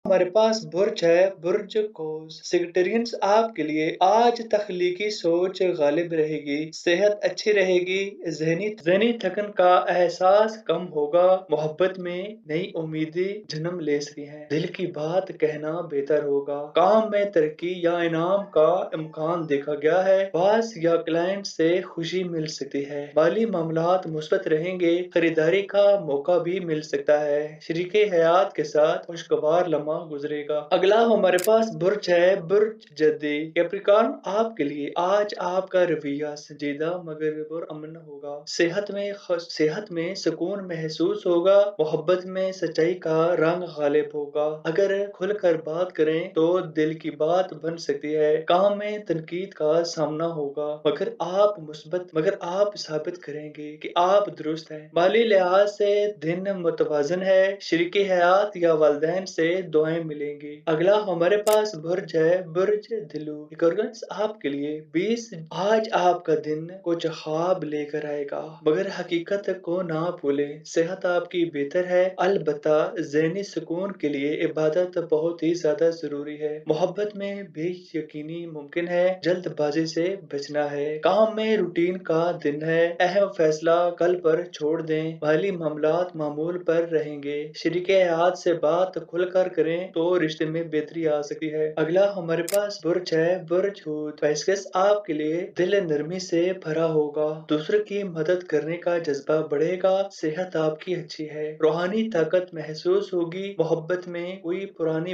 हमारे पास बुर्ज है, बुर्ज कोस। सेक्रेटेरियंस आपके लिए आज तख्लीकी सोच गालिब रहेगी, सेहत अच्छी रहेगी, जहनी जहनी थकन का एहसास कम होगा, मोहब्बत में नई उम्मीदें जन्म ले सकती हैं, दिल की बात कहना बेहतर होगा, काम में तरक्की या इनाम का इम्कान देखा गया है, बॉस या क्लाइंट से खुशी मिल सकती है, माली मामलात मुस्बत रहेंगे, खरीदारी का मौका भी मिल सकता है, शरीके हयात के साथ खुशगवार लम्हा गुजरेगा। अगला हमारे पास बुर्ज है, बुर्ज जद्दी। कैप्रिकॉर्न आपके लिए आज आपका रवैया संजीदा मगर पुरअमन होगा, सेहत में सुकून महसूस होगा, मोहब्बत में सच्चाई का रंग गालिब होगा, अगर खुलकर बात करें तो दिल की बात बन सकती है, काम में तनकीद का सामना होगा, मगर आप साबित करेंगे कि आप दुरुस्त हैं, माली लिहाज से दिन मुतवाजन है, शरीके हयात या वालिदैन से दुआएं मिलेंगी। अगला हमारे पास बुर्ज है, बुर्ज दिलू। एक्वेरियस आपके लिए 20 आज आपका दिन कुछ ख्वाब लेकर आएगा, मगर हकीकत को ना भूलें, सेहत आपकी बेहतर है, अलबत्ता ज़हनी सुकून के लिए इबादत बहुत ही ज्यादा जरूरी है, मोहब्बत में बेयकीनी मुमकिन है, जल्दबाजी से बचना है, काम में रूटीन का दिन है, अहम फैसला कल पर छोड़ दें, माली मामलात मामूल पर रहेंगे, शरीके हयात से बात खुलकर करें तो रिश्ते में बेहतरी आ सकती है। अगला हमारे पास बुर्ज है, बुर्ज हूत। पेशकश आपके लिए दिल नरमी से भरा होगा, दूसरों की मदद करने का जज्बा बढ़ेगा, सेहत आपकी अच्छी है, रूहानी ताकत महसूस होगी, मोहब्बत में कोई पुरानी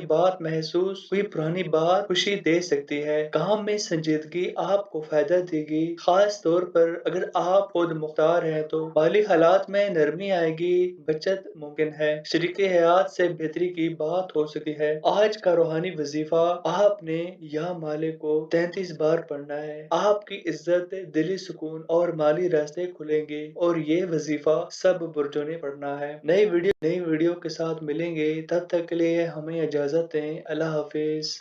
बात खुशी दे सकती है, काम में संजीदगी आपको फायदा देगी, खास तौर पर अगर आप खुद मुख्तार हैं तो माली हालात में नरमी आएगी, बचत मुमकिन है, शरीके हयात से बेहतरी की बात हो सकती है। आज का रूहानी वजीफा आपने या माले को 33 बार पढ़ना है, आपकी इज्जत, दिली सुकून और माली रास्ते खुलेंगे, और ये वजीफा सब बुर्जों ने पढ़ना है। नई वीडियो के साथ मिलेंगे, तब तक के लिए हमें इजाजत दें। अल्लाह हाफिज।